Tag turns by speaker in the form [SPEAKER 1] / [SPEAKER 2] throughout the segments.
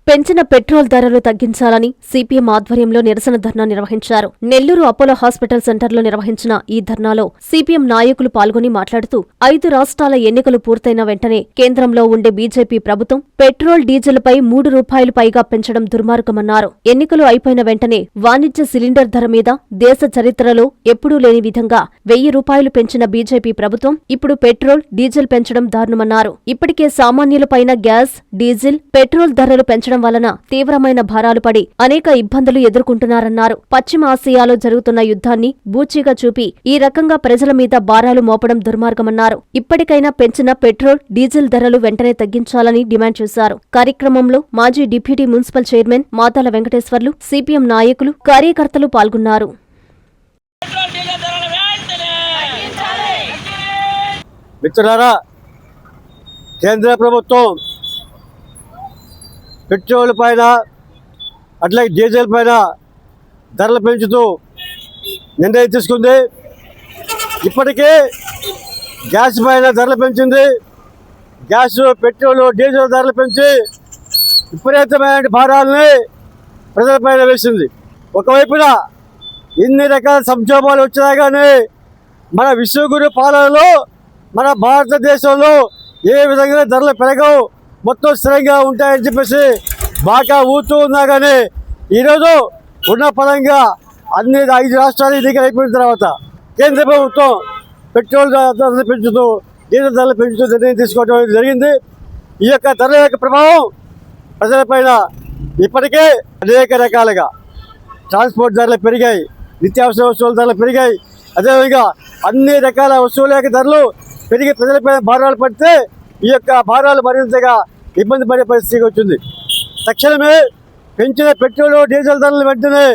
[SPEAKER 1] పెంచిన పెట్రోల్ ధరలు తగ్గించాలని సిపిఎం ఆధ్వర్యంలో నిరసన ధర్నా నిర్వహించారు. నెల్లూరు అపోలో హాస్పిటల్ సెంటర్లో నిర్వహించిన ఈ ధర్నాలో సిపిఎం నాయకులు పాల్గొని మాట్లాడుతూ 5 రాష్ట్రాల ఎన్నికలు పూర్తయిన వెంటనే కేంద్రంలో ఉండే బీజేపీ ప్రభుత్వం పెట్రోల్ డీజిల్పై ₹3 పైగా పెంచడం దుర్మార్గమన్నారు. ఎన్నికలు అయిపోయిన వెంటనే వాణిజ్య సిలిండర్ ధర మీద దేశ చరిత్రలో ఎప్పుడూ లేని విధంగా ₹1000 పెంచిన బీజేపీ ప్రభుత్వం ఇప్పుడు పెట్రోల్, డీజిల్ పెంచడం దారుణమన్నారు. ఇప్పటికే సామాన్యులపైన గ్యాస్, డీజిల్, పెట్రోల్ ధరలు పెంచడం వలన తీవ్రమైన భారాలు పడి అనేక ఇబ్బందులు ఎదుర్కొంటున్నారన్నారు. పశ్చిమ ఆసియాలో జరుగుతున్న యుద్ధాన్ని బూచీగా చూపి ఈ రకంగా ప్రజల మీద భారాలు మోపడం దుర్మార్గమన్నారు. ఇప్పటికైనా పెంచిన పెట్రోల్, డీజిల్ ధరలు వెంటనే తగ్గించాలని డిమాండ్ చేశారు. కార్యక్రమంలో మాజీ deputy municipal chairman మాతాల Venkateswarlu, CPM నాయకులు, కార్యకర్తలు పాల్గొన్నారు.
[SPEAKER 2] మిత్రులారా, కేంద్ర ప్రభుత్వం పెట్రోల్ పైన అట్లాగే డీజిల్ పైన ధరలు పెంచుతూ నిర్ణయం తీసుకుంది. ఇప్పటికే గ్యాస్ పైన ధరలు పెంచింది. గ్యాస్, పెట్రోల్, డీజిల్ ధరలు పెంచి విపరీతమైన భారాలని ప్రజలపైన వేసింది. ఒకవైపున ఇన్ని రకాల సంక్షోభాలు వచ్చినా కానీ మన విశ్వగురు పాలనలో మన భారతదేశంలో ఏ విధంగా ధరలు పెరగవు, మొత్తం స్థిరంగా ఉంటాయని చెప్పేసి బాగా ఊతూ ఉన్నా కానీ ఈరోజు ఉన్న పరంగా అన్ని 5 రాష్ట్రాలు ఎన్నికలు అయిపోయిన తర్వాత కేంద్ర ప్రభుత్వం పెట్రోల్ ధరలు పెంచుతూ, డీజిల్ ధరలు పెంచుతూ నిర్ణయం తీసుకోవడం జరిగింది. ఈ యొక్క ధరల యొక్క ప్రభావం ప్రజలపైన ఇప్పటికే అనేక రకాలుగా ట్రాన్స్పోర్ట్ ధరలు పెరిగాయి, నిత్యావసర వస్తువుల ధరలు పెరిగాయి. అదేవిధంగా అన్ని రకాల వస్తువుల యొక్క ధరలు పెరిగి ప్రజలపైన భారాలు పడితే ఈ యొక్క భారాలు మరింతగా ఇబ్బంది పడే పరిస్థితి వచ్చింది. తక్షణమే పెంచిన పెట్రోల్, డీజిల్ ధరలు వెంటనే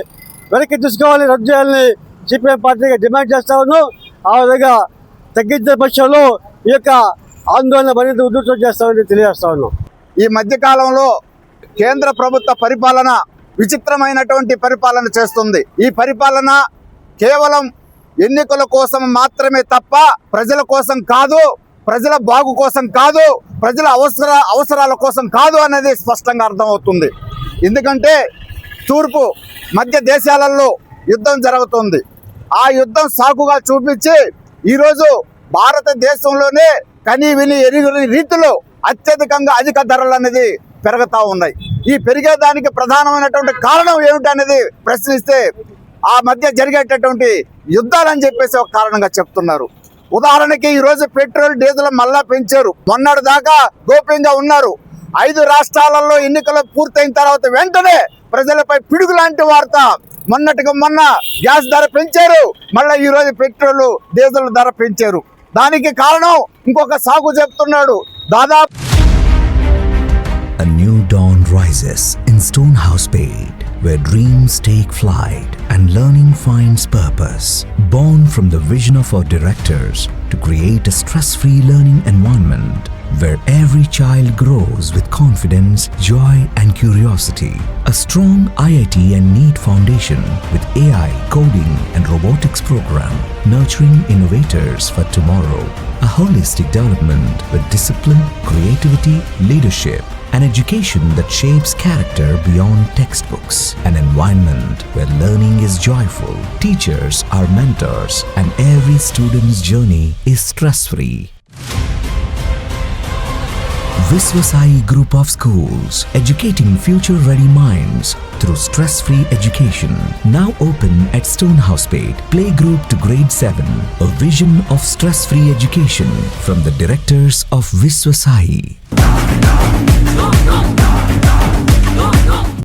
[SPEAKER 2] వెనక్కి తీసుకోవాలని, రద్దు చేయాలని సిపిఎం పార్టీగా డిమాండ్ చేస్తా ఉన్నాం. ఆ విధంగా తగ్గించిన పక్షంలో ఈ యొక్క ఆందోళన మరింత ఉధృతం చేస్తామని తెలియజేస్తా ఉన్నాం.
[SPEAKER 3] ఈ మధ్యకాలంలో కేంద్ర ప్రభుత్వ పరిపాలన విచిత్రమైనటువంటి పరిపాలన చేస్తుంది. ఈ పరిపాలన కేవలం ఎన్నికల కోసం మాత్రమే తప్ప ప్రజల కోసం కాదు, ప్రజల బాగు కోసం కాదు, ప్రజల అవసరాల కోసం కాదు అనేది స్పష్టంగా అర్థమవుతుంది. ఎందుకంటే తూర్పు మధ్య దేశాలలో యుద్ధం జరుగుతుంది. ఆ యుద్ధం సాకుగా చూపించి ఈరోజు భారతదేశంలోనే కనీ విని ఎరుగని రీతిలో అత్యధికంగా అధిక ధరలు అనేది పెరుగుతూ ఉన్నాయి. ఈ పెరిగేదానికి ప్రధానమైనటువంటి కారణం ఏమిటనేది ప్రశ్నిస్తే ఆ మధ్య జరిగేటటువంటి యుద్ధాలని చెప్పేసి ఒక కారణంగా చెప్తున్నారు. ఉదాహరణకి ఈరోజు పెట్రోల్, డీజిల్ మళ్ళా పెంచారు. మొన్నటి దాకా గోప్యంగా ఉన్నారు. 5 రాష్ట్రాలలో ఎన్నికలు పూర్తయిన తర్వాత వెంటనే ప్రజలపై పిడుగు లాంటి వార్త. మొన్నటికి మొన్న గ్యాస్ ధర పెంచారు, మళ్ళీ ఈరోజు పెట్రోల్, డీజిల్ ధర పెంచారు. దానికి కారణం ఇంకొక సాగు చెప్తున్నాడు. దాదాపు
[SPEAKER 4] A new dawn rises in Stonehouse Paid, where dreams take flight and learning finds purpose. Born from the vision of our directors to create a stress-free learning environment where every child grows with confidence, joy and curiosity. A strong IIT and NEET foundation with AI, coding and robotics program, nurturing innovators for tomorrow. A holistic development with discipline, creativity, leadership, an education that shapes character beyond textbooks, an environment where learning is joyful, teachers are mentors, and every student's journey is stress-free. Viswasai Group of Schools, educating future-ready minds through stress-free education. Now open at Stonehouse Paid, playgroup to grade 7. A vision of stress-free education from the directors of Viswasai.